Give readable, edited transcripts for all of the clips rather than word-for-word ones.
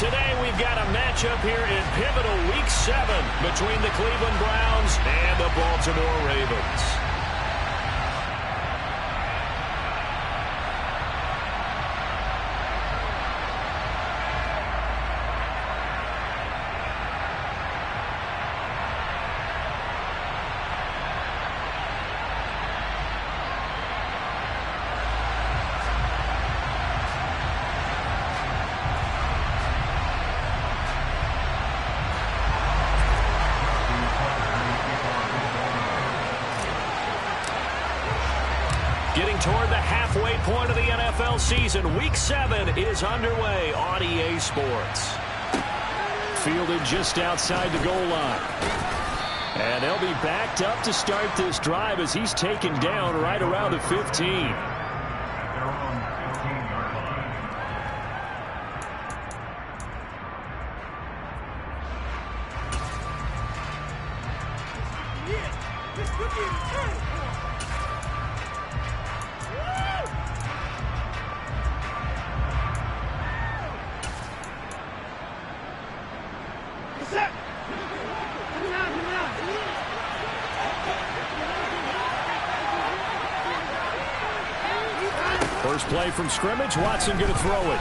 Today we've got a matchup here in pivotal Week 7 between the Cleveland Browns and the Baltimore Ravens. Getting toward the halfway point of the NFL season, Week 7 is underway on EA Sports. Fielded just outside the goal line. And they'll be backed up to start this drive as he's taken down right around the 15. First play from scrimmage, Watson going to throw it.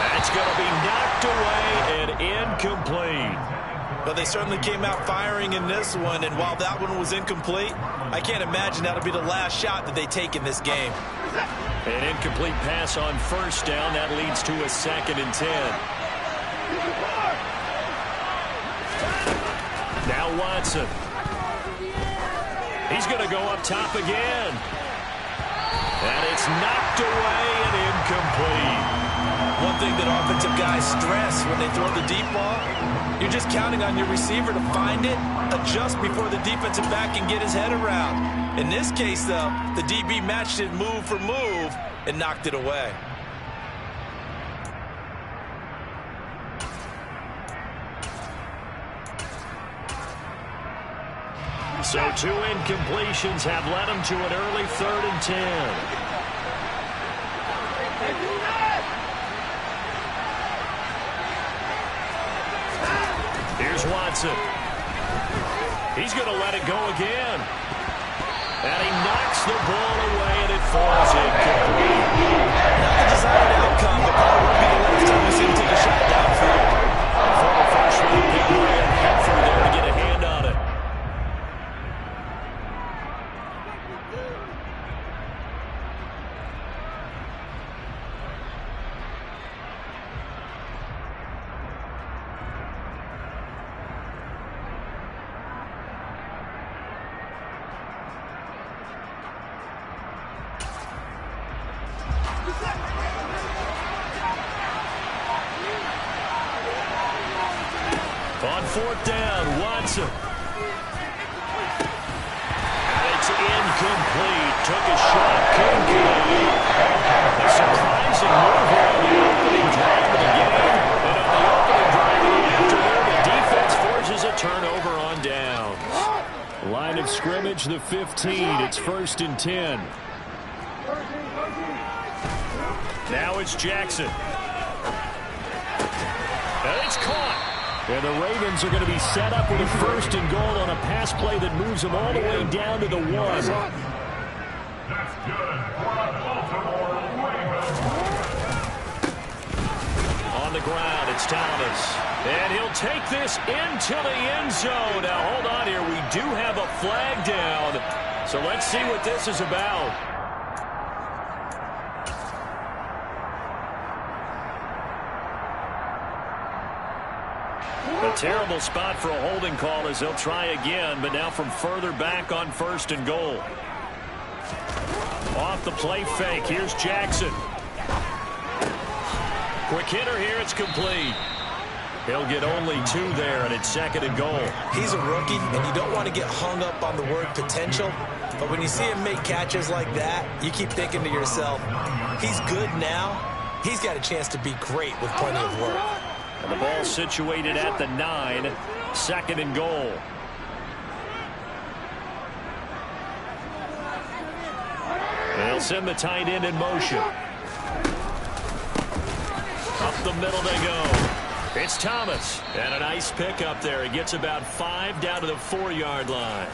That's going to be knocked away and incomplete. But they certainly came out firing in this one, and while that one was incomplete, I can't imagine that'll be the last shot that they take in this game. An incomplete pass on first down. That leads to a 2nd and 10. Now Watson. He's going to go up top again. And it's knocked away and incomplete. One thing that offensive guys stress when they throw the deep ball, you're just counting on your receiver to find it, adjust before the defensive back can get his head around. In this case, though, the DB matched it move for move and knocked it away. So 2 incompletions have led him to an early 3rd and 10. Here's Watson. He's going to let it go again. And he knocks the ball away, and it falls incomplete. Not the desired outcome, but that would be the last time we see him take a shot downfield. Former first-round pick Ryan Hefford there to get a hand on it. On 4th down, Watson. And it's incomplete. Took a shot, couldn't get it. A surprising move on the opening drive of the game. And on the opening drive of the afternoon, the defense forces a turnover on downs. Line of scrimmage, the 15. It's 1st and 10. Now it's Jackson. And it's caught. And the Ravens are going to be set up with a 1st and goal on a pass play that moves them all the way down to the 1. That's good for the Baltimore Ravens. On the ground, it's Thomas. And he'll take this into the end zone. Now, hold on here. We do have a flag down. So let's see what this is about. A terrible spot for a holding call as they'll try again, but now from further back on 1st and goal. Off the play fake, here's Jackson. Quick hitter here, it's complete. He'll get only 2 there, and it's 2nd and goal. He's a rookie, and you don't want to get hung up on the word potential, but when you see him make catches like that, you keep thinking to yourself, he's good now. He's got a chance to be great with plenty of work. And the ball situated at the 9, 2nd and goal. They'll send the tight end in motion. the middle they go. It's Thomas. And a nice pickup there. He gets about 5 down to the 4-yard line.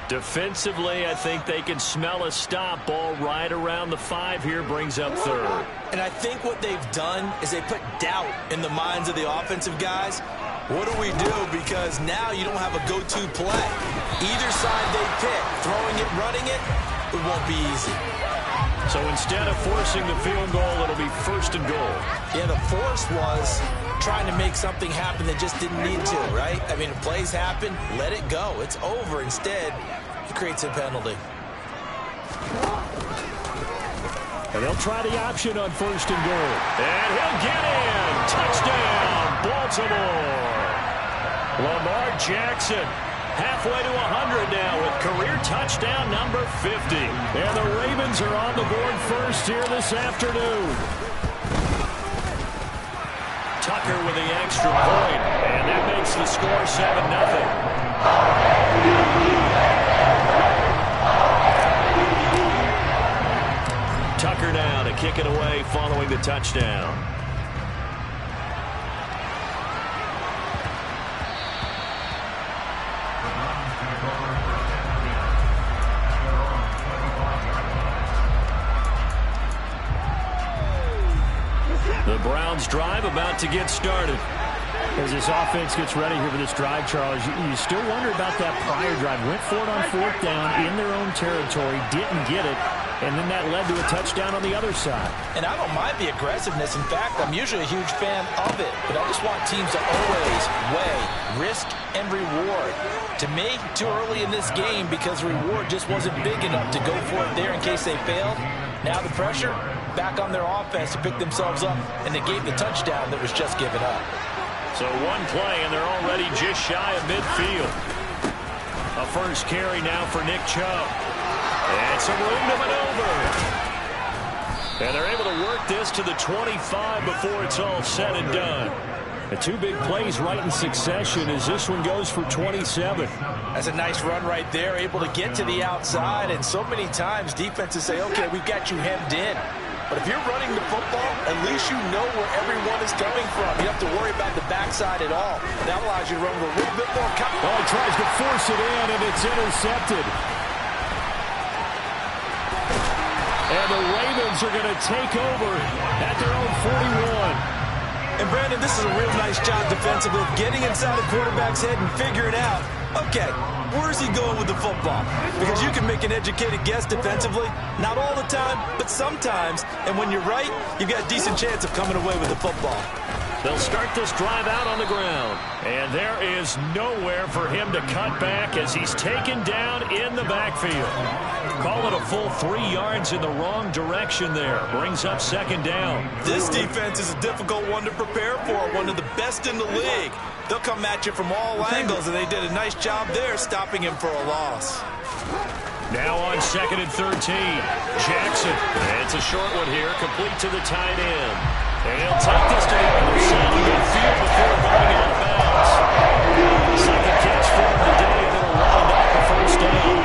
Defensively, I think they can smell a stop. Ball right around the 5 here, brings up 3rd. And I think what they've done is they put doubt in the minds of the offensive guys. What do we do? Because now you don't have a go-to play. Either side they pick, throwing it, running it, it won't be easy. So instead of forcing the field goal, it'll be 1st and goal. Yeah, the force was trying to make something happen that just didn't need to, right? I mean, if plays happen, let it go. It's over. Instead, it creates a penalty. And they'll try the option on 1st and goal. And he'll get in. Touchdown, Baltimore. Lamar Jackson halfway to 100 now with career touchdown number 50. And the Ravens are on the board first here this afternoon. Tucker with the extra point, and that makes the score 7-0. Tucker now to kick it away following the touchdown. The Browns drive about to get started. As this offense gets ready here for this drive, Charles, you still wonder about that prior drive. Went for it on 4th down in their own territory, didn't get it, and then that led to a touchdown on the other side. And I don't mind the aggressiveness. In fact, I'm usually a huge fan of it. But I just want teams to always weigh risk and reward. To me, too early in this game because the reward just wasn't big enough to go for it there in case they failed. Now the pressure back on their offense to pick themselves up, and they gave the touchdown that was just given up. So one play, and they're already just shy of midfield. A first carry now for Nick Chubb. And some room to maneuver. And they're able to work this to the 25 before it's all said and done. The 2 big plays right in succession as this one goes for 27. That's a nice run right there, able to get to the outside. And so many times defenses say, okay, we've got you hemmed in. But if you're running the football, at least you know where everyone is coming from. You don't have to worry about the backside at all. That allows you to run with a little bit more confidence. Well, he tries to force it in, and it's intercepted. And the Ravens are going to take over at their own 41. And, Brandon, this is a real nice job defensively, getting inside the quarterback's head and figuring out, okay, where's he going with the football? Because you can make an educated guess defensively, not all the time, but sometimes. And when you're right, you've got a decent chance of coming away with the football. They'll start this drive out on the ground. And there is nowhere for him to cut back as he's taken down in the backfield. Call it a full 3 yards in the wrong direction there. Brings up 2nd down. This defense is a difficult one to prepare for, one of the best in the league. They'll come at you from all angles, and they did a nice job there stopping him for a loss. Now on 2nd and 13. Jackson. And it's a short one here, complete to the tight end. And he'll take this to the other side of midfield before going out of bounds. Second catch for him today, and it'll round out the 1st down.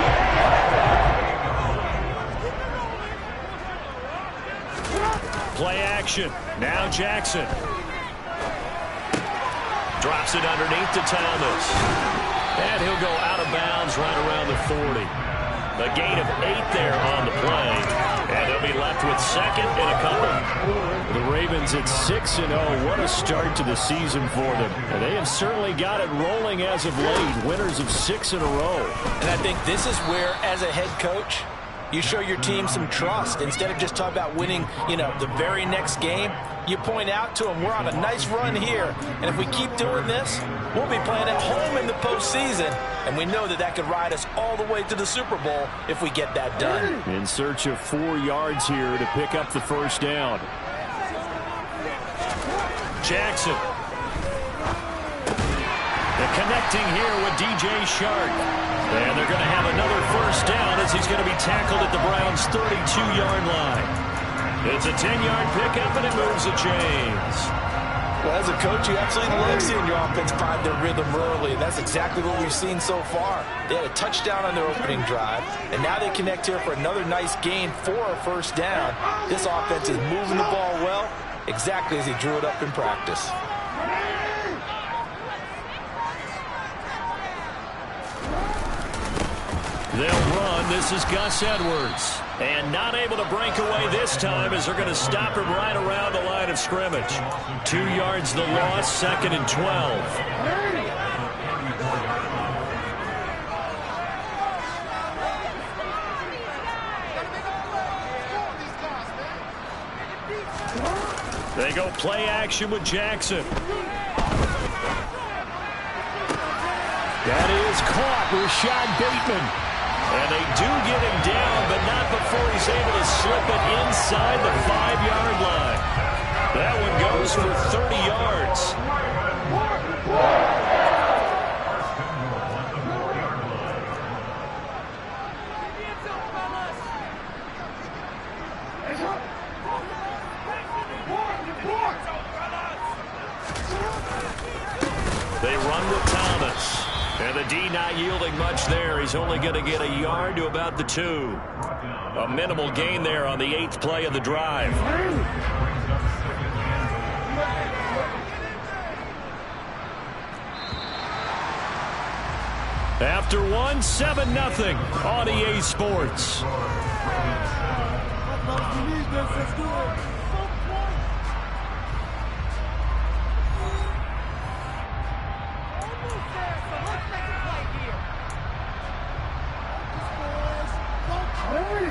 Play action. Now Jackson. Drops it underneath to Thomas. And he'll go out of bounds right around the 40. A gain of 8 there on the play. And they'll be left with 2nd and a couple. The Ravens at 6-0. What a start to the season for them. And they have certainly got it rolling as of late. Winners of 6 in a row. And I think this is where, as a head coach, you show your team some trust. Instead of just talking about winning, the very next game, you point out to them, we're on a nice run here. And if we keep doing this, we'll be playing at home in the postseason. And we know that that could ride us all the way to the Super Bowl if we get that done. In search of 4 yards here to pick up the 1st down. Jackson. They're connecting here with DJ Shark. And they're going to have another 1st down as he's going to be tackled at the Browns' 32-yard line. It's a 10-yard pickup, and it moves the chains. Well, as a coach, you absolutely love seeing your offense find their rhythm early, and that's exactly what we've seen so far. They had a touchdown on their opening drive, and now they connect here for another nice gain for a 1st down. This offense is moving the ball well, exactly as he drew it up in practice. They'll run. This is Gus Edwards. And not able to break away this time as they're going to stop him right around the line of scrimmage. 2 yards the loss, 2nd and 12. They go play action with Jackson. That is caught. Rashad Bateman. And they do get him down, but not before he's able to slip it inside the 5-yard line. That one goes for 30 yards. They run with Thomas. And the D not yielding much there. He's only going to get a yard to about the 2. A minimal gain there on the 8th play of the drive. After one, 7-0 on EA Sports.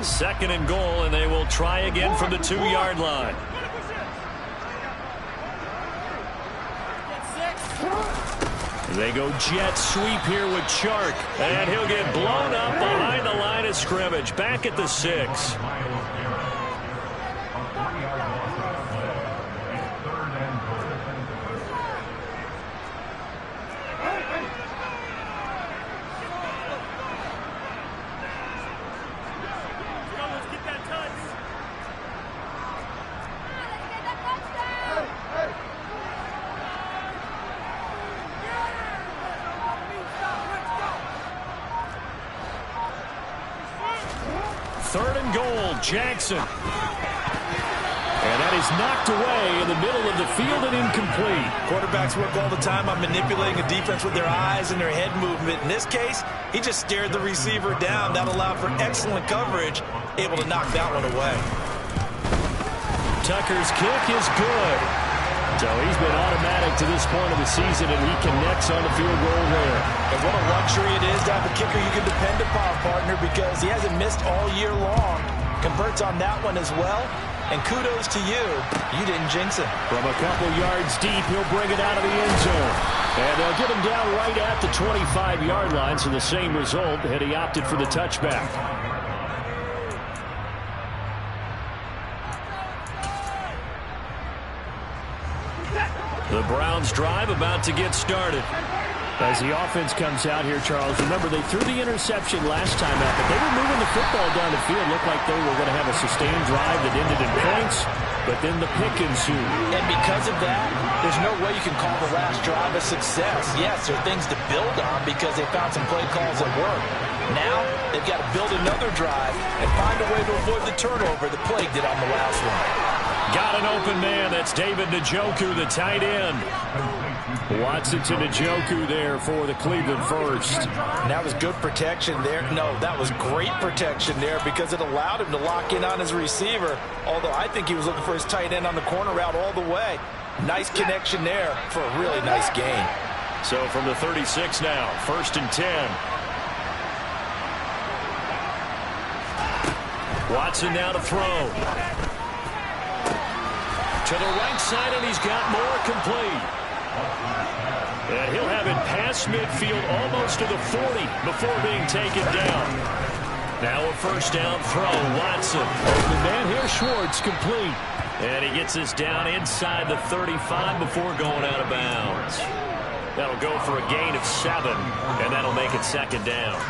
Second and goal, and they will try again from the 2-yard line. They go jet sweep here with Chark, and he'll get blown up behind the line of scrimmage, back at the 6. Third and goal, Jackson. And that is knocked away in the middle of the field and incomplete. Quarterbacks work all the time on manipulating a defense with their eyes and their head movement. In this case, he just stared the receiver down. That allowed for excellent coverage, able to knock that one away. Tucker's kick is good. So he's been automatic to this point of the season, and he connects on the field goal there. And what a luxury it is to have a kicker you can depend upon, partner, because he hasn't missed all year long. Converts on that one as well. And kudos to you. You didn't jinx it. From a couple yards deep, he'll bring it out of the end zone. And they'll get him down right at the 25-yard line, so the same result had he opted for the touchback. The Browns drive about to get started. As the offense comes out here, Charles, remember they threw the interception last time out, but they were moving the football down the field. Looked like they were going to have a sustained drive that ended in points, but then the pick ensued. And because of that, there's no way you can call the last drive a success. Yes, there are things to build on because they found some play calls that work. Now, they've got to build another drive and find a way to avoid the turnover that plagued it on the last one. Got an open man. That's David Njoku, the tight end. Watson to Njoku there for the Cleveland first. That was good protection there. No, that was great protection there because it allowed him to lock in on his receiver, although I think he was looking for his tight end on the corner route all the way. Nice connection there for a really nice gain. So from the 36 now, 1st and 10. Watson now to throw. To the right side, and he's got more complete. And he'll have it past midfield almost to the 40 before being taken down. Now a first down throw, Watson. Open man here, Schwartz, complete. And he gets this down inside the 35 before going out of bounds. That'll go for a gain of 7, and that'll make it 2nd down.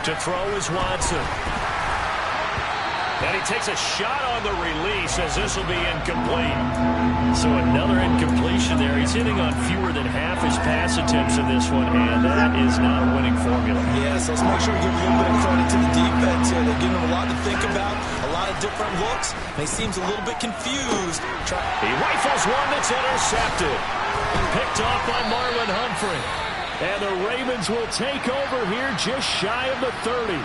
To throw is Watson. And he takes a shot on the release as this will be incomplete. So another incompletion there. He's hitting on fewer than half his pass attempts in this one, and that is not a winning formula. Yes, let's make sure we give a little bit of credit to the defense here. They're giving him a lot to think about, a lot of different looks, and he seems a little bit confused. He rifles one that's intercepted. Picked off by Marlon Humphrey. And the Ravens will take over here just shy of the 30.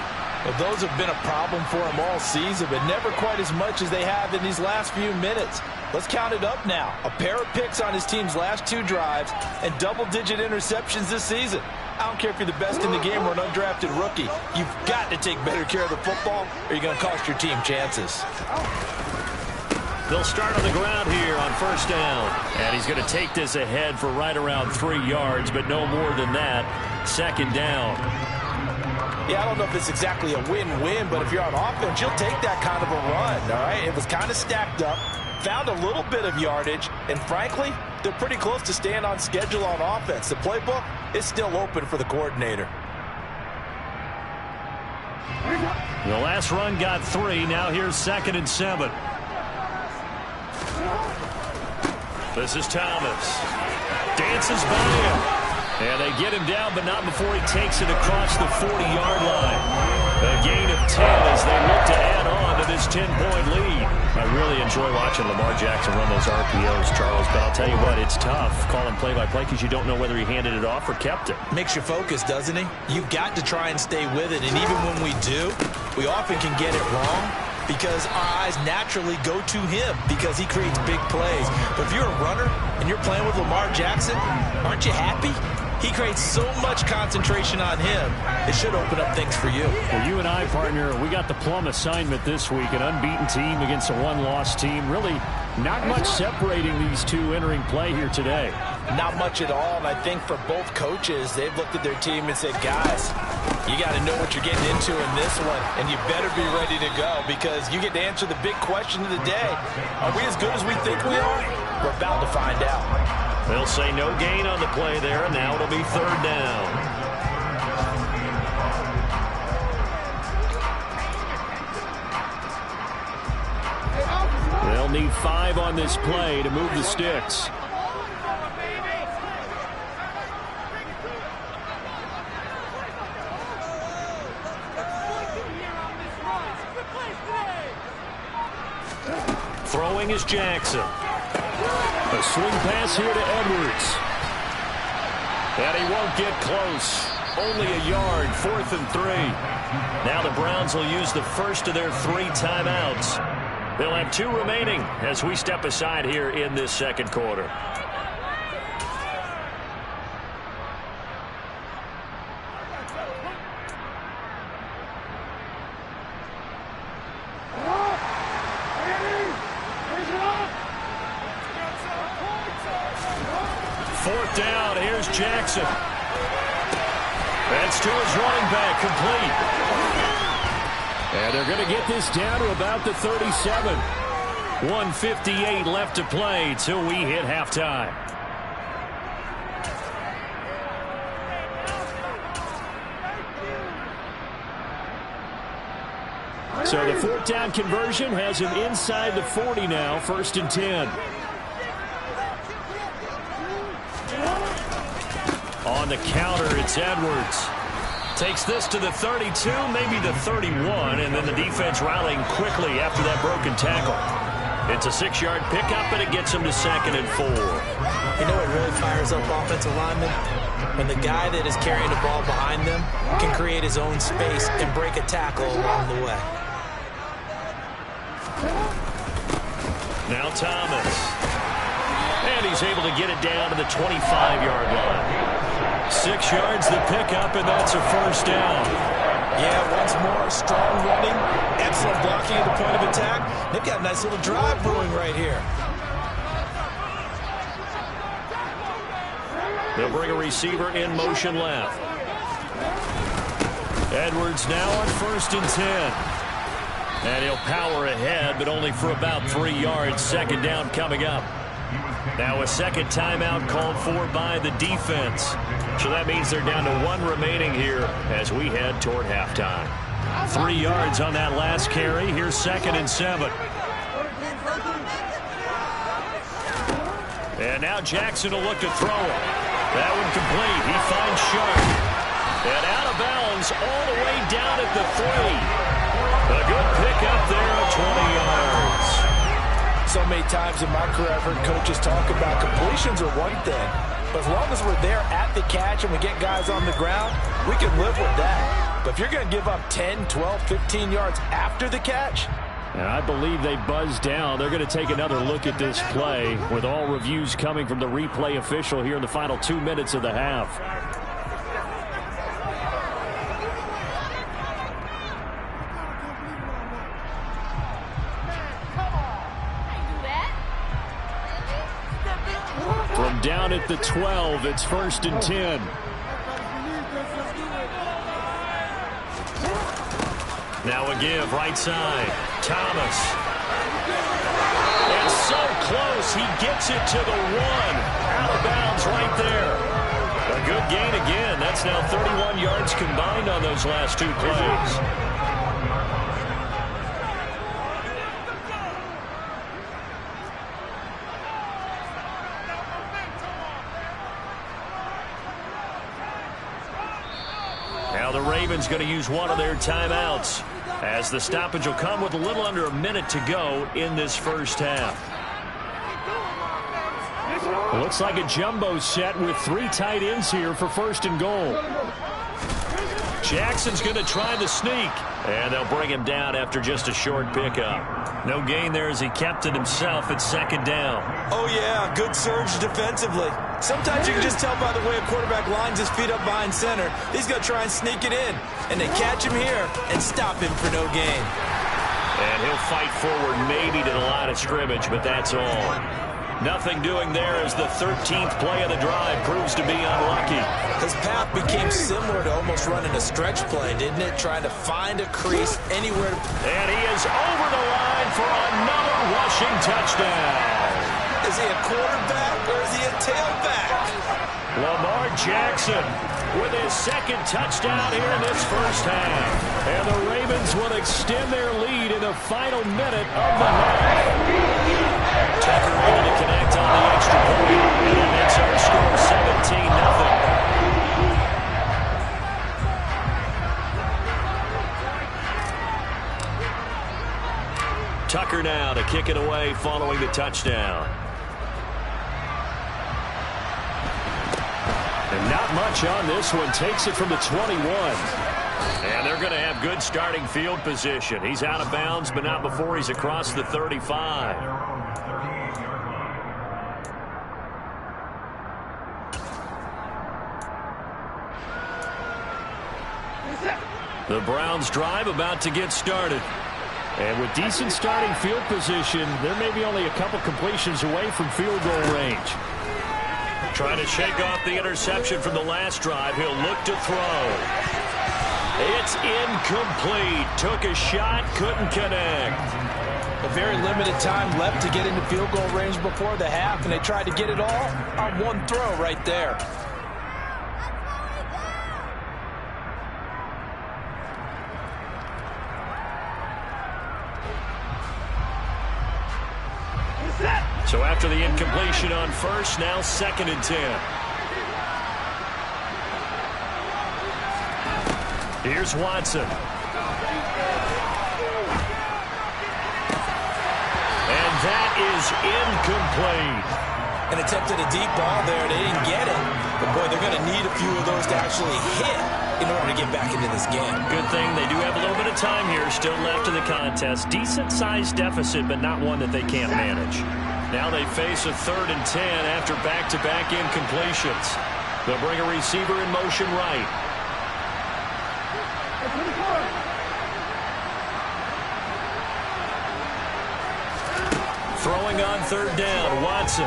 Well, those have been a problem for him all season, but never quite as much as they have in these last few minutes. Let's count it up now. A pair of picks on his team's last 2 drives and double-digit interceptions this season. I don't care if you're the best in the game or an undrafted rookie. You've got to take better care of the football or you're going to cost your team chances. They'll start on the ground here on first down. And he's going to take this ahead for right around 3 yards, but no more than that. Second down. Yeah, I don't know if it's exactly a win-win, but if you're on offense, you'll take that kind of a run, all right? It was kind of stacked up, found a little bit of yardage, and frankly, they're pretty close to staying on schedule on offense. The playbook is still open for the coordinator. The last run got 3. Now here's 2nd and 7. This is Thomas. Dances by him. And they get him down, but not before he takes it across the 40-yard line. A gain of 10 as they look to add on to this 10-point lead. I really enjoy watching Lamar Jackson run those RPOs, Charles, but I'll tell you what, it's tough calling play-by-play because you don't know whether he handed it off or kept it. Makes you focus, doesn't he? You've got to try and stay with it, and even when we do, we often can get it wrong because our eyes naturally go to him because he creates big plays. But if you're a runner and you're playing with Lamar Jackson, aren't you happy? He creates so much concentration on him, it should open up things for you. Well, you and I, partner, we got the plum assignment this week, an unbeaten team against a one-loss team. Really not much separating these two entering play here today. Not much at all, and I think for both coaches, they've looked at their team and said, guys, you got to know what you're getting into in this one, and you better be ready to go because you get to answer the big question of the day. Are we as good as we think we are? We're about to find out. They'll say no gain on the play there, and now it'll be 3rd down. They'll need 5 on this play to move the sticks. Throwing is Jackson. A swing pass here to Edwards. And he won't get close. Only a yard, 4th and 3. Now the Browns will use the first of their 3 timeouts. They'll have 2 remaining as we step aside here in this second quarter. Jackson. That's to his running back, complete. And they're going to get this down to about the 37. 1:58 left to play till we hit halftime. So the 4th down conversion has him inside the 40 now, 1st and 10. On the counter, it's Edwards. Takes this to the 32, maybe the 31, and then the defense rallying quickly after that broken tackle. It's a 6-yard pickup, and it gets him to 2nd and 4. You know what really fires up offensive linemen? When the guy that is carrying the ball behind them can create his own space and break a tackle along the way. Now Thomas. And he's able to get it down to the 25-yard line. 6 yards the pickup, and that's a 1st down. Yeah, once more, strong running, excellent blocking at the point of attack. They've got a nice little drive brewing right here. They'll bring a receiver in motion left. Edwards now on 1st and 10. And he'll power ahead, but only for about 3 yards. 2nd down coming up. Now a 2nd timeout called for by the defense. So that means they're down to 1 remaining here as we head toward halftime. 3 yards on that last carry. Here's 2nd and 7. And now Jackson will look to throw it. That one complete. He finds Sharp. And out of bounds all the way down at the 3. A good pickup there at 20 yards. So many times in my career I've heard coaches talk about completions are one thing. But as long as we're there at the catch and we get guys on the ground, we can live with that. But if you're going to give up 10, 12, 15 yards after the catch, and I believe they buzzed down. They're going to take another look at this play with all reviews coming from the replay official here in the final 2 minutes of the half. From down at the 12, it's 1st and 10. Now a give, right side. Thomas. And so close, he gets it to the 1. Out of bounds right there. A good gain again. That's now 31 yards combined on those last 2 plays. Now the Ravens going to use one of their timeouts, as the stoppage will come with a little under a minute to go in this first half. Looks like a jumbo set with 3 tight ends here for 1st and goal. Jackson's going to try the sneak, and they'll bring him down after just a short pickup. No gain there as he kept it himself at 2nd down. oh yeah, good surge defensively. Sometimes you can just tell by the way a quarterback lines his feet up behind center. He's going to try and sneak it in. And they catch him here and stop him for no gain. And he'll fight forward maybe to the line of scrimmage, but that's all. Nothing doing there as the 13th play of the drive proves to be unlucky. His path became similar to almost running a stretch play, didn't it? Trying to find a crease anywhere. And he is over the line for another rushing touchdown. Is he a quarterback or is he a tailback? Lamar Jackson with his 2nd touchdown here in this first half. And the Ravens will extend their lead in the final minute of the half. Tucker able to connect on the extra point. And that makes our score 17-0. Tucker now to kick it away following the touchdown. And not much on this one. Takes it from the 21. And they're going to have good starting field position. He's out of bounds, but not before he's across the 35. The Browns drive about to get started. And with decent starting field position, there may be only a couple completions away from field goal range. Trying to shake off the interception from the last drive. He'll look to throw. It's incomplete. Took a shot, couldn't connect. A very limited time left to get into field goal range before the half, and they tried to get it all on one throw right there. So after the incompletion on first, now 2nd and 10. Here's Watson. And that is incomplete. An attempt at a deep ball there. They didn't get it. But, boy, they're going to need a few of those to actually hit in order to get back into this game. Good thing they do have a little bit of time here still left in the contest. Decent-sized deficit, but not one that they can't manage. Now they face a 3rd and 10 after back-to-back incompletions. They'll bring a receiver in motion right. Throwing on 3rd down, Watson.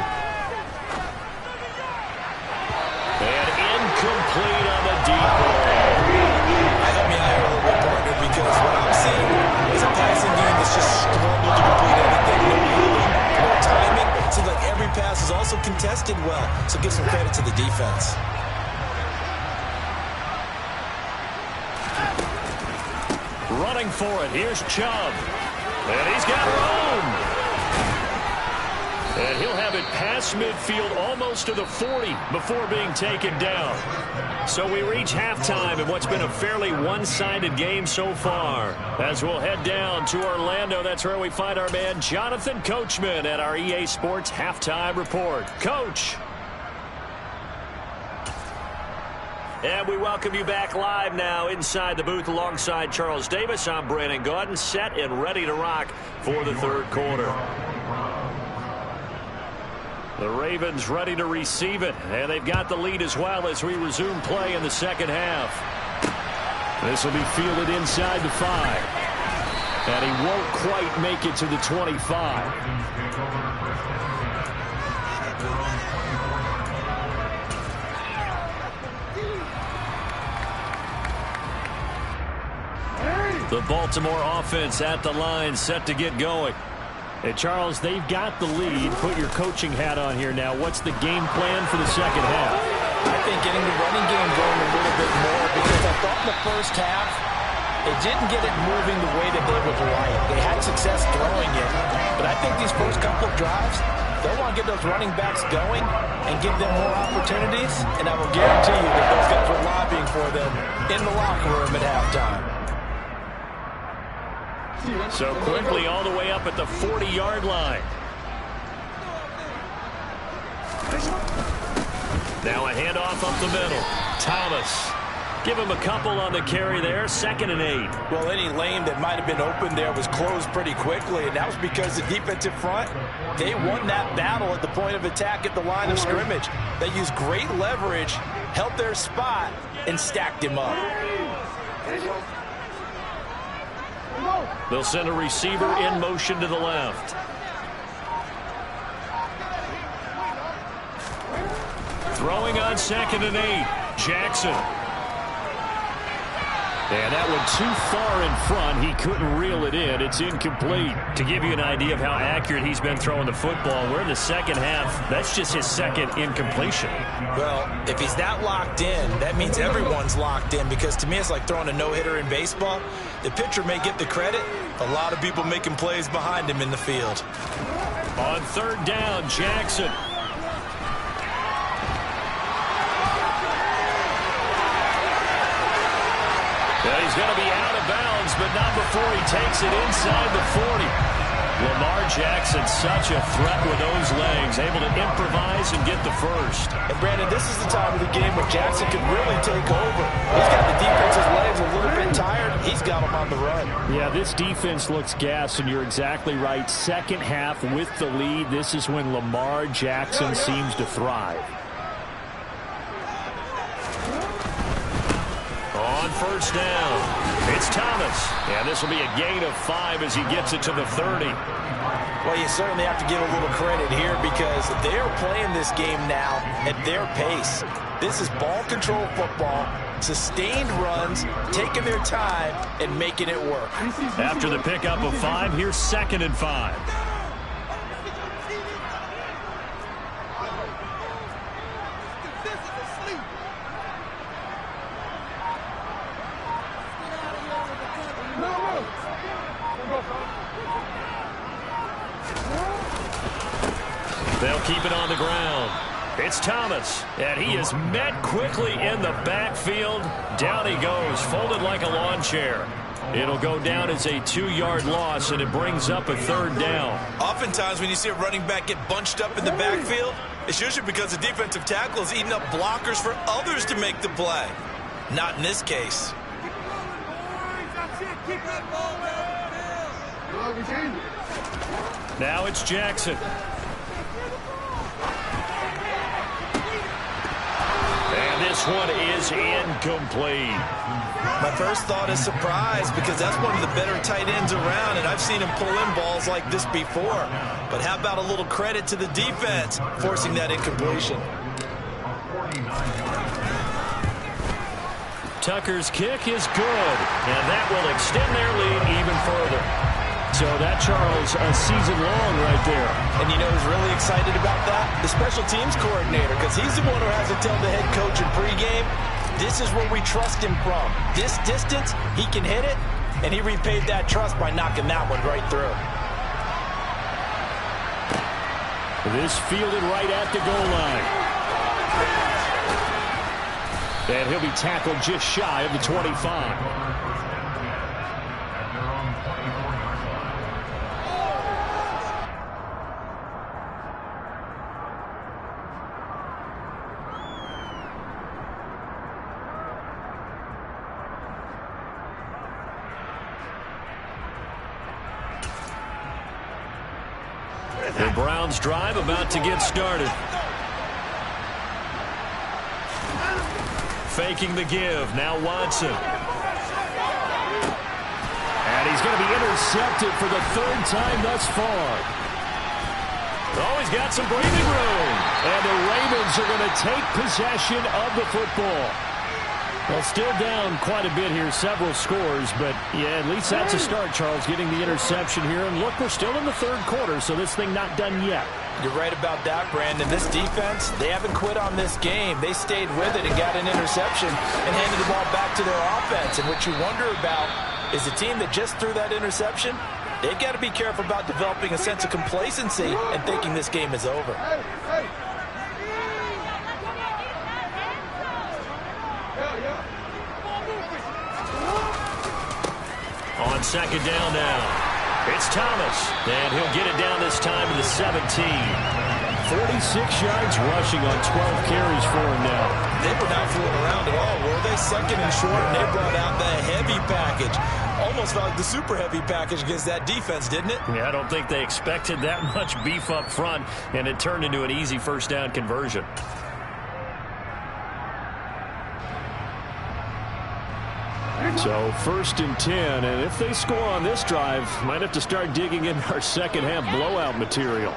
And incomplete on the deep ball. Help me out here a little bit, partner, because what I'm seeing is a passing game that's just struggled to complete everything. No moving, no timing. It seems like every pass is also contested well, so give some credit to the defense. Running for it. Here's Chubb. And he's got room. And he'll have it past midfield almost to the 40 before being taken down. So we reach halftime in what's been a fairly one-sided game so far. As we'll head down to Orlando, that's where we find our man Jonathan Coachman at our EA Sports Halftime Report. Coach. And we welcome you back live now inside the booth alongside Charles Davis. I'm Brandon Gaudin, set and ready to rock for the third quarter. The Ravens ready to receive it, and they've got the lead as well as we resume play in the second half. This will be fielded inside the 5. And he won't quite make it to the 25. The Baltimore offense at the line, set to get going. And Charles, they've got the lead. Put your coaching hat on here now. What's the game plan for the second half? I think getting the running game going a little bit more, because I thought in the first half they didn't get it moving the way that they would like. They had success throwing it, but I think these first couple of drives, they'll want to get those running backs going and give them more opportunities, and I will guarantee you that those guys were lobbying for them in the locker room at halftime. So quickly all the way up at the 40-yard line. Now a handoff up the middle. Thomas. Give him a couple on the carry there. 2nd and 8. Well, any lane that might have been open there was closed pretty quickly, and that was because the defensive front, they won that battle at the point of attack at the line of scrimmage. They used great leverage, held their spot, and stacked him up. They'll send a receiver in motion to the left. Throwing on 2nd and 8. Jackson. And that one too far in front. He couldn't reel it in. It's incomplete. To give you an idea of how accurate he's been throwing the football, we're in the second half. That's just his second incompletion. Well, if he's that locked in, that means everyone's locked in, because to me it's like throwing a no-hitter in baseball. The pitcher may get the credit. A lot of people making plays behind him in the field. On 3rd down, Jackson. Well, he's going to be out of bounds, but not before he takes it inside the 40. Lamar Jackson, such a threat with those legs, able to improvise and get the first. And Brandon, this is the time of the game where Jackson can really take over. He's got the defense's legs a little bit tired. He's got them on the run. Yeah, this defense looks gassed, and you're exactly right. Second half with the lead, this is when Lamar Jackson seems to thrive. On 1st down, it's Thomas. And this will be a gain of 5 as he gets it to the 30. Well, you certainly have to give a little credit here, because they're playing this game now at their pace. This is ball control football, sustained runs, taking their time and making it work. After the pickup of 5, here's 2nd and 5. They'll keep it on the ground. It's Thomas, and he is met quickly in the backfield. Down he goes, folded like a lawn chair. It'll go down as a 2-yard loss, and it brings up a 3rd down. Oftentimes when you see a running back get bunched up in the backfield, it's usually because the defensive tackle is eating up blockers for others to make the play. Not in this case. Now it's Jackson. And this one is incomplete. My first thought is surprise, because that's one of the better tight ends around, and I've seen him pull in balls like this before. But how about a little credit to the defense forcing that incompletion? Tucker's kick is good, and that will extend their lead even further. So that, Charles, a season long right there. And you know who's really excited about that? The special teams coordinator, because he's the one who has to tell the head coach in pregame, this is where we trust him from. This distance, he can hit it. and he repaid that trust by knocking that one right through. This fielded right at the goal line. And he'll be tackled just shy of the 25. The Browns drive about to get started. Faking the give. Now Watson. And he's going to be intercepted for the third time thus far. Oh, he's got some breathing room. And the Ravens are going to take possession of the football. Well, still down quite a bit here, several scores, but yeah, at least that's a start, Charles, getting the interception here. And look, we're still in the third quarter, so this thing not done yet. You're right about that, Brandon. This defense, they haven't quit on this game. They stayed with it and got an interception and handed the ball back to their offense. And what you wonder about is the team that just threw that interception, they've got to be careful about developing a sense of complacency and thinking this game is over. On second down now, it's Thomas, and he'll get it down this time to the 17. 46 yards rushing on 12 carries for him now. They were not fooling around at all, were they? Second and short, and they brought out the heavy package. Almost felt like the super heavy package against that defense, didn't it? Yeah, I don't think they expected that much beef up front, and it turned into an easy first down conversion. So first and 10, and if they score on this drive, might have to start digging in our second half blowout material.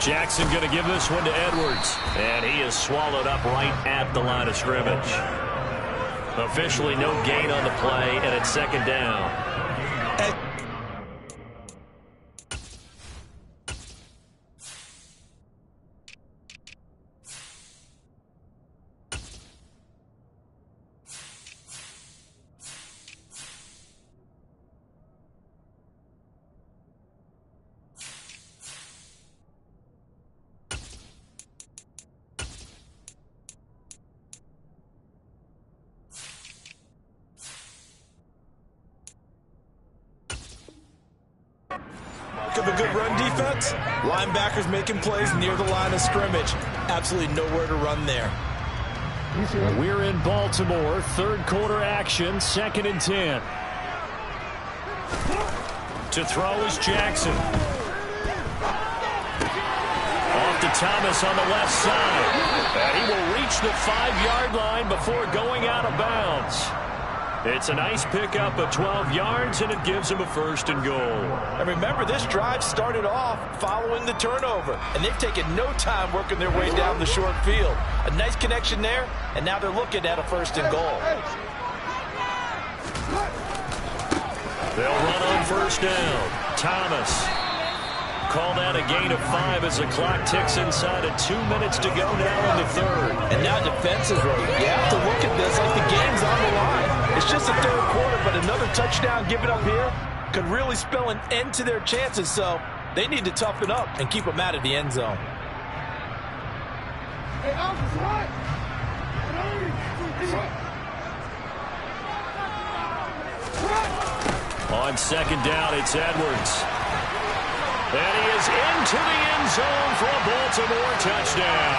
Jackson going to give this one to Edwards, and he is swallowed up right at the line of scrimmage. Officially no gain on the play, and it's second down. Of a good run defense, linebackers making plays near the line of scrimmage. Absolutely nowhere to run there. We're in Baltimore, third quarter action, second and 10. To throw is Jackson. Off to Thomas on the left side. And he will reach the 5-yard line before going out of bounds. It's a nice pickup of 12 yards, and it gives him a first and goal. And remember, this drive started off following the turnover, and they've taken no time working their way down the short field. A nice connection there, and now they're looking at a first and goal. They'll run on first down. Thomas. Call that a gain of 5 as the clock ticks inside of 2 minutes to go now in the third. And now defensively, you have to look at this like the game's on the line. It's just the third quarter, but another touchdown given up here could really spell an end to their chances, so they need to toughen up and keep them out of the end zone. On second down, it's Edwards. And he is into the end zone for a Baltimore touchdown.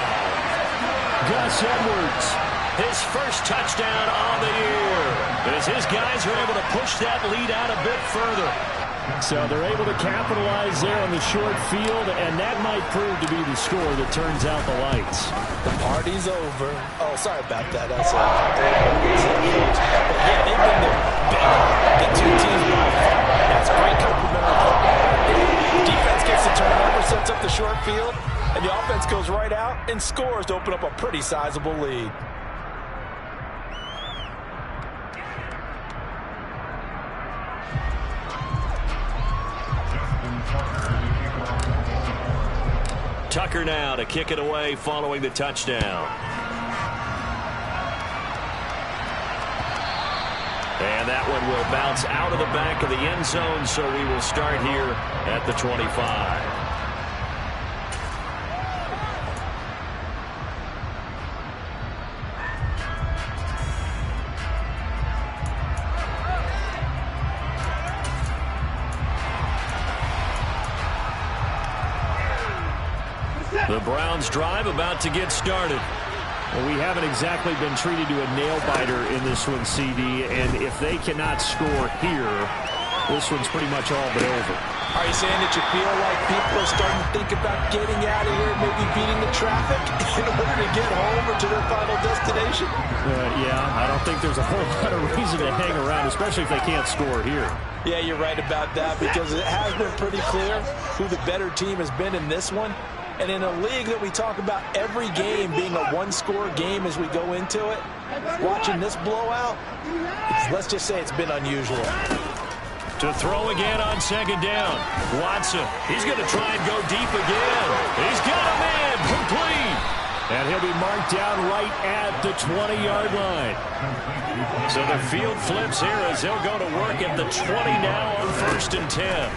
Gus Edwards, his first touchdown on the year, as his guys are able to push that lead out a bit further. So they're able to capitalize there on the short field, and that might prove to be the score that turns out the lights. The party's over. Oh, sorry about that. That's yeah, they've been there big. The two teams by far. That's great complimentary football. Defense gets the turnover, sets up the short field, and the offense goes right out and scores to open up a pretty sizable lead. Tucker now to kick it away following the touchdown. And that one will bounce out of the back of the end zone, so we will start here at the 25. The Browns drive about to get started. Well, we haven't exactly been treated to a nail-biter in this one, CD, and if they cannot score here, this one's pretty much all but over. Are you saying that you feel like people are starting to think about getting out of here, maybe beating the traffic in order to get home or to their final destination? Yeah, I don't think there's a whole lot of reason to hang around, especially if they can't score here. Yeah, you're right about that, because it has been pretty clear who the better team has been in this one. And in a league that we talk about every game being a one-score game as we go into it, watching this blowout, let's just say it's been unusual. To throw again on second down. Watson, he's going to try and go deep again. He's got a man, complete. And he'll be marked down right at the 20-yard line. So the field flips here as he'll go to work at the 20 now on 1st and 10.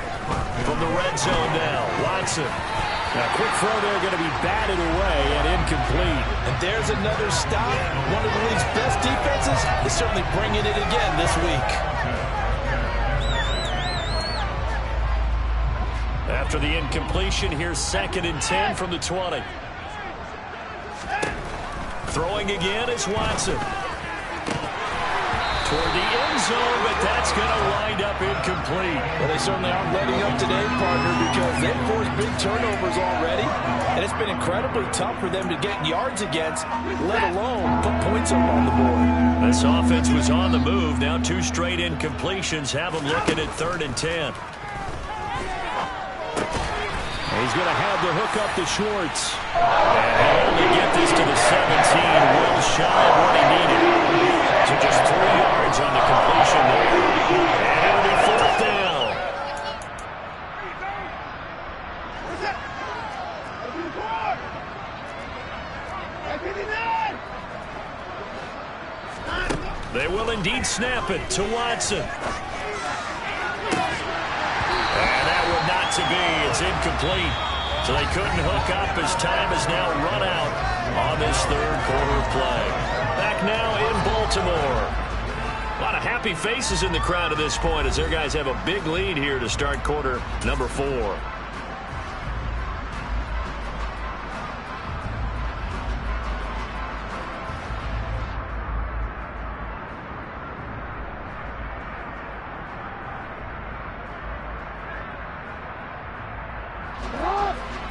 From the red zone now, Watson. Now, quick throw there, going to be batted away and incomplete. And there's another stop. One of the league's best defenses is certainly bringing it again this week. After the incompletion, here's 2nd and 10 from the 20. Throwing again is Watson. Toward the end zone, but that's going to wind up incomplete. Well, they certainly aren't letting up today, partner, because they've forced big turnovers already, and it's been incredibly tough for them to get yards against, let alone put points up on the board. This offense was on the move. Now 2 straight incompletions have them looking at 3rd and 10. He's going to have the hook up to Schwartz. And only get this to the 17. Well shy of what he needed. So just 3 yards on the completion there. And it'll be 4th down. They will indeed snap it to Watson. And that would not to be. It's incomplete. So they couldn't hook up as time has now run out on this 3rd quarter play. Back now in Baltimore. A lot of happy faces in the crowd at this point as their guys have a big lead here to start quarter number 4.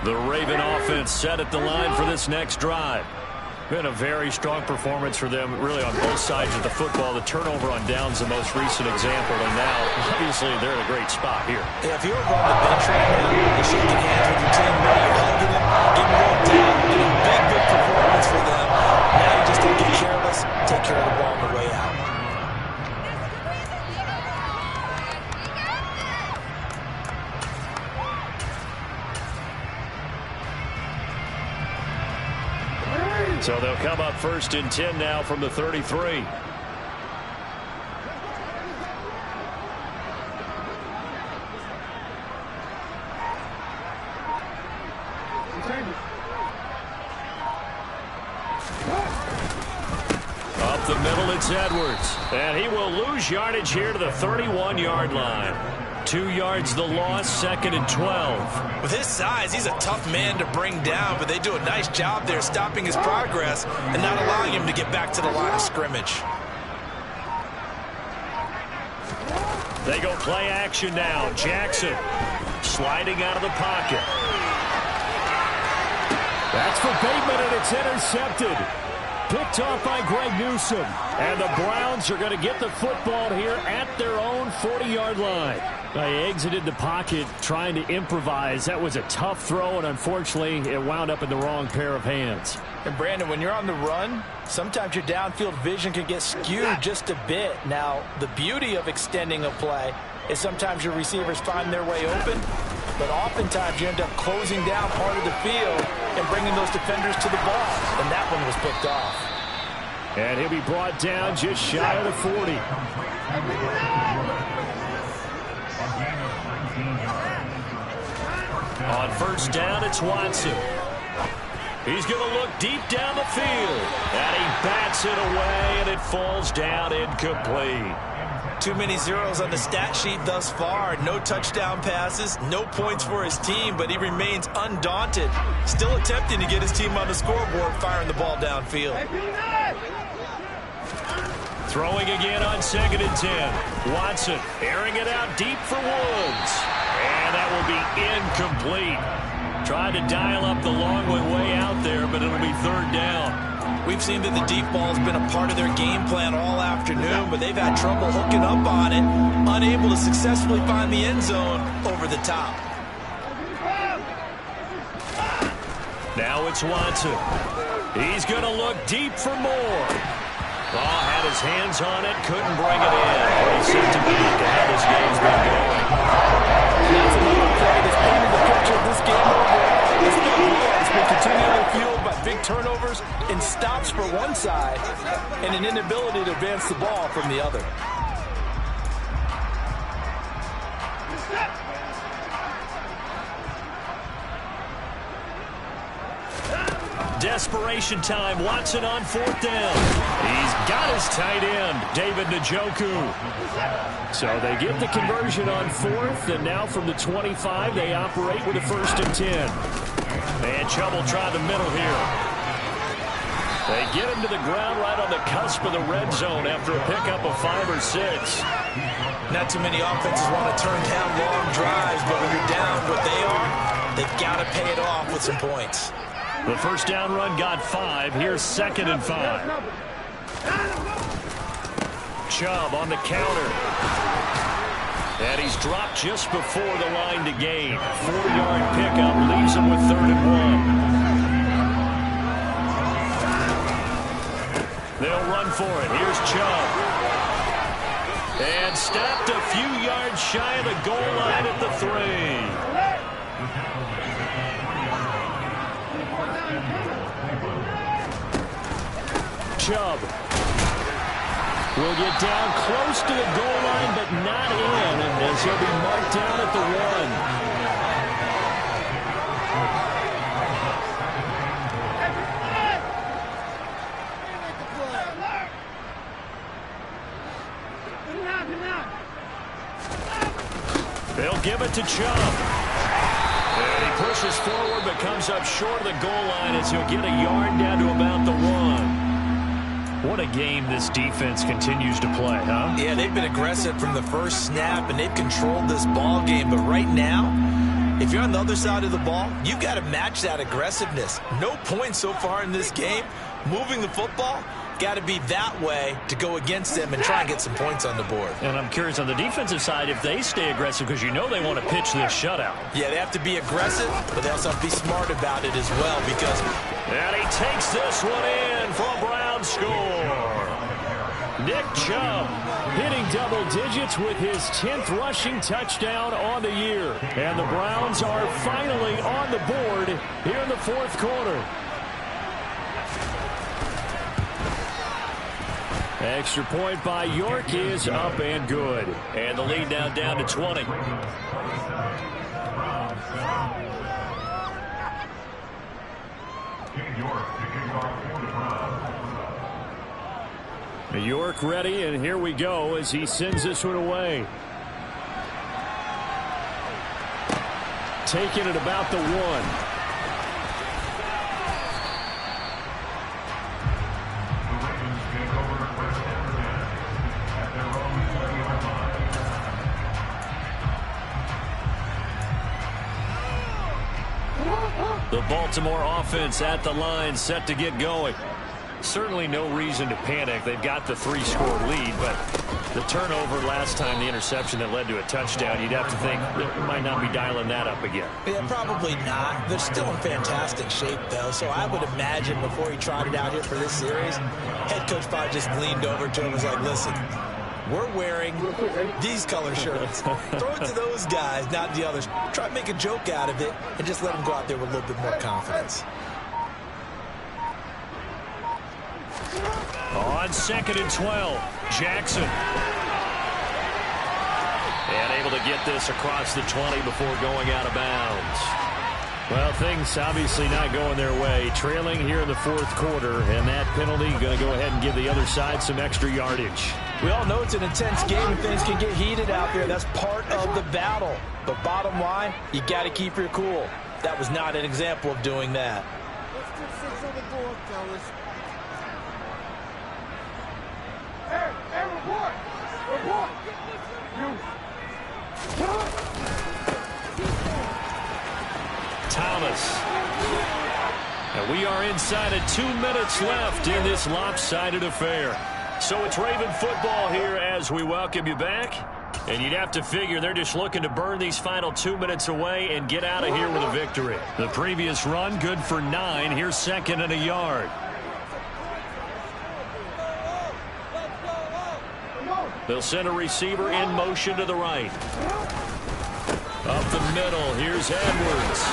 The Raven offense set at the line for this next drive. Been a very strong performance for them, really, on both sides of the football. The turnover on downs, the most recent example, and now, obviously, they're in a great spot here. Yeah, if you're on the bench right now, you're shaking hands with your team, you're hugging them, getting rolled down, and a big, big performance for them. Now you just don't get careless, take care of the ball on the way out. So they'll come up 1st and 10 now from the 33. Up the middle, it's Edwards. And he will lose yardage here to the 31-yard line. 2 yards the loss, 2nd and 12. With his size, he's a tough man to bring down, but they do a nice job there stopping his progress and not allowing him to get back to the line of scrimmage. They go play action now. Jackson sliding out of the pocket. That's for Bateman, and it's intercepted. Picked off by Greg Newsome. And the Browns are going to get the football here at their own 40-yard line. They exited the pocket trying to improvise. That was a tough throw, and unfortunately, it wound up in the wrong pair of hands. And Brandon, when you're on the run, sometimes your downfield vision can get skewed just a bit. Now, the beauty of extending a play is sometimes your receivers find their way open, but oftentimes you end up closing down part of the field and bringing those defenders to the ball, and that one was picked off. And he'll be brought down just shy of the 40. On first down, it's Watson. He's going to look deep down the field. And he bats it away, and it falls down incomplete. Too many zeros on the stat sheet thus far. No touchdown passes, no points for his team, but he remains undaunted. Still attempting to get his team on the scoreboard, firing the ball downfield. Throwing again on 2nd and 10. Watson airing it out deep for Woods. And that will be incomplete. Tried to dial up the long way out there, but it'll be 3rd down. We've seen that the deep ball has been a part of their game plan all afternoon, but they've had trouble hooking up on it, unable to successfully find the end zone over the top. Now it's Watson. He's going to look deep for more. Oh, had his hands on it, couldn't bring it in. Pretty symptomatic to how this game's been going. That's another play that's painted the picture of this game overall. This has been continually fueled by big turnovers and stops for one side and an inability to advance the ball from the other. Desperation time. Watson on 4th down. He's got his tight end, David Njoku. So they get the conversion on 4th, and now from the 25, they operate with a 1st and 10. And Chubb will try the middle here. They get him to the ground right on the cusp of the red zone after a pickup of 5 or 6. Not too many offenses want to turn down long drives, but when you're down what they are, they've got to pay it off with some points. The first down run got 5. Here's 2nd and 5. Chubb on the counter. And he's dropped just before the line to gain. 4-yard pickup leaves him with 3rd and 1. They'll run for it. Here's Chubb. And stopped a few yards shy of the goal line at the 3. Chubb will get down close to the goal line, but not in, and as he'll be marked down at the 1. They'll give it to Chubb. And he pushes forward, but comes up short of the goal line as he'll get a yard down to about the 1. What a game this defense continues to play, huh? Yeah, they've been aggressive from the first snap, and they've controlled this ball game. But right now, if you're on the other side of the ball, you've got to match that aggressiveness. No points so far in this game. Moving the football, got to be that way to go against them and try and get some points on the board. And I'm curious on the defensive side if they stay aggressive, because you know they want to pitch this shutout. Yeah, they have to be aggressive, but they also have to be smart about it as well, because... And he takes this one in for a Brown score. Nick Chubb hitting double digits with his 10th rushing touchdown on the year. And the Browns are finally on the board here in the 4th quarter. Extra point by York is up and good. And the lead now down to 20. York ready, and here we go as he sends this one away. Taking it about the 1. The Baltimore offense at the line, set to get going. Certainly no reason to panic. They've got the 3-score lead, but the turnover last time, the interception that led to a touchdown, you'd have to think they might not be dialing that up again. Yeah, probably not. They're still in fantastic shape, though, so I would imagine before he trotted out here for this series, head coach probably just leaned over to him and was like, listen, We're wearing these color shirts. Throw it to those guys, not the others. Try to make a joke out of it and just let them go out there with a little bit more confidence. On 2nd and 12, Jackson. And able to get this across the 20 before going out of bounds. Well, things obviously not going their way. Trailing here in the 4th quarter, and that penalty going to go ahead and give the other side some extra yardage. We all know it's an intense game and things can get heated out there. That's part of the battle. But bottom line, you got to keep your cool. That was not an example of doing that. Let's do 6 on the board, fellas. Hey, report! Report! Thomas. And we are inside of 2 minutes left in this lopsided affair. So it's Raven football here as we welcome you back. And you'd have to figure they're just looking to burn these final 2 minutes away and get out of here with a victory. The previous run, good for 9. Here's 2nd and a yard. They'll send a receiver in motion to the right. Up the middle, here's Edwards.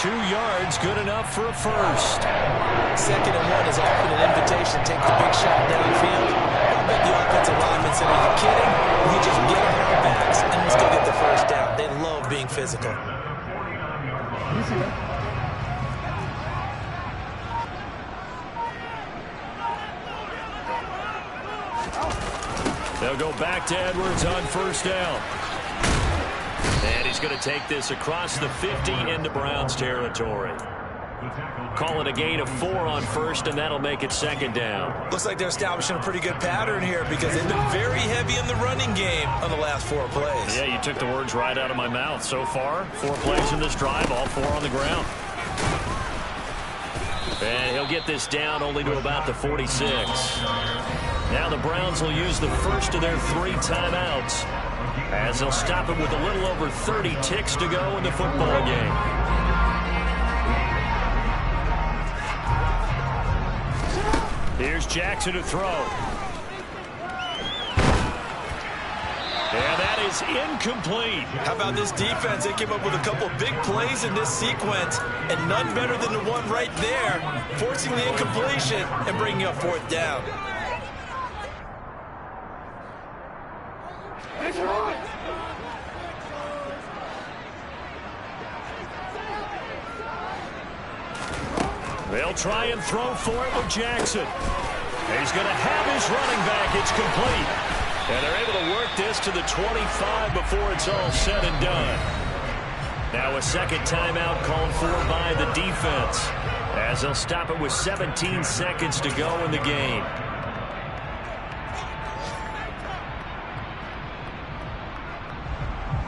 2 yards, good enough for a first. 2nd and 1 is often an invitation to take the big shot downfield. I bet the offensive lineman said, are you kidding? We just get on our backs and let's go get the first down. They love being physical. They'll go back to Edwards on 1st down. And he's going to take this across the 50 into Browns territory. Call it a gain of 4 on 1st, and that'll make it 2nd down. Looks like they're establishing a pretty good pattern here because they've been very heavy in the running game on the last 4 plays. Yeah, you took the words right out of my mouth. So far, 4 plays in this drive, all 4 on the ground. And he'll get this down only to about the 46. Now the Browns will use the first of their 3 timeouts as they'll stop it with a little over 30 ticks to go in the football game. Here's Jackson to throw. And that is incomplete. How about this defense? They came up with a couple of big plays in this sequence, and none better than the one right there, forcing the incompletion and bringing up 4th down. They'll try and throw for it with Jackson. And he's going to have his running back. It's complete. And they're able to work this to the 25 before it's all said and done. Now a 2nd timeout called for by the defense as they'll stop it with 17 seconds to go in the game.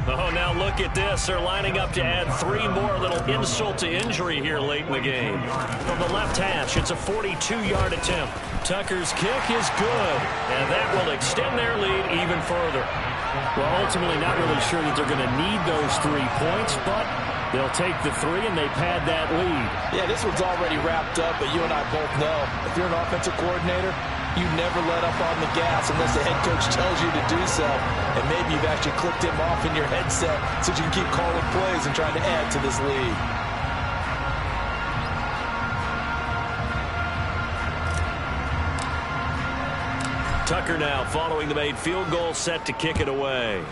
Oh, now look at this. They're lining up to add 3 more. A little insult to injury here late in the game. From the left hash, it's a 42-yard attempt. Tucker's kick is good, and that will extend their lead even further. Well, ultimately not really sure that they're going to need those 3 points, but they'll take the 3 and they pad that lead. Yeah, this one's already wrapped up, but you and I both know if you're an offensive coordinator, you never let up on the gas unless the head coach tells you to do so. And maybe you've actually clicked him off in your headset so you can keep calling plays and trying to add to this lead. Tucker now following the made field goal, set to kick it away.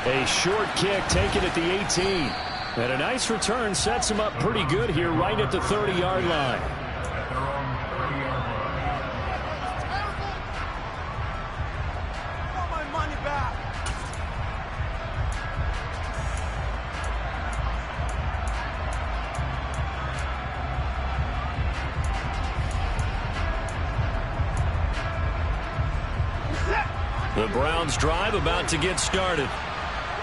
A short kick taken at the 18. And a nice return sets him up pretty good here right at the 30-yard line. I want my money back. The Browns drive about to get started.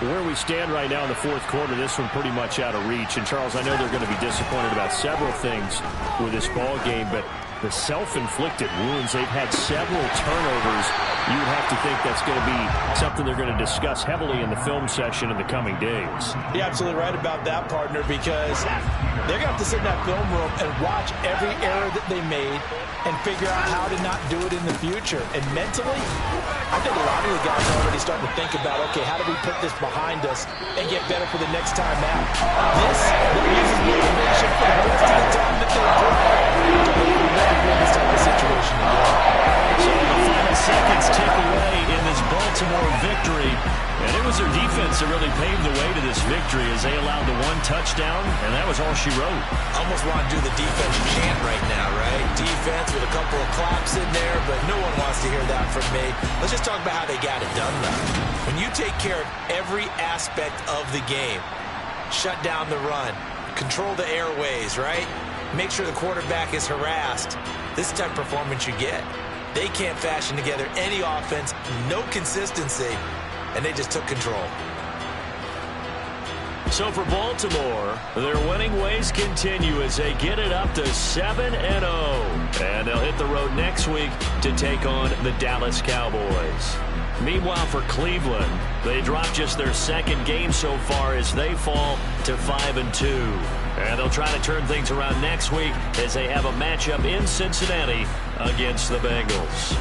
Where we stand right now in the 4th quarter, this one pretty much out of reach. And, Charles, I know they're going to be disappointed about several things with this ball game, but the self-inflicted wounds, they've had several turnovers. You would have to think that's going to be something they're going to discuss heavily in the film session in the coming days. You're absolutely right about that, partner, because They're going to have to sit in that film room and watch every error that they made and figure out how to not do it in the future. And mentally, I think a lot of the guys are already starting to think about, okay, how do we put this behind us and get better for the next time out? This uses motivation for the rest of the time that they play. We'll never be in this type of situation again. So the final seconds tick away in this Baltimore victory. And it was their defense that really paved the way to this victory as they allowed the one touchdown, and that was all she wrote. Almost want to do the defense chant right now, right? Defense with a couple of claps in there, but no one wants to hear that from me. Let's just talk about how they got it done, though. When you take care of every aspect of the game, shut down the run, control the airways, right? Make sure the quarterback is harassed. This type of performance you get. They can't fashion together any offense, no consistency, and they just took control. So for Baltimore, their winning ways continue as they get it up to 7-0. And they'll hit the road next week to take on the Dallas Cowboys. Meanwhile, for Cleveland, they dropped just their second game so far as they fall to 5-2. And they'll try to turn things around next week as they have a matchup in Cincinnati against the Bengals.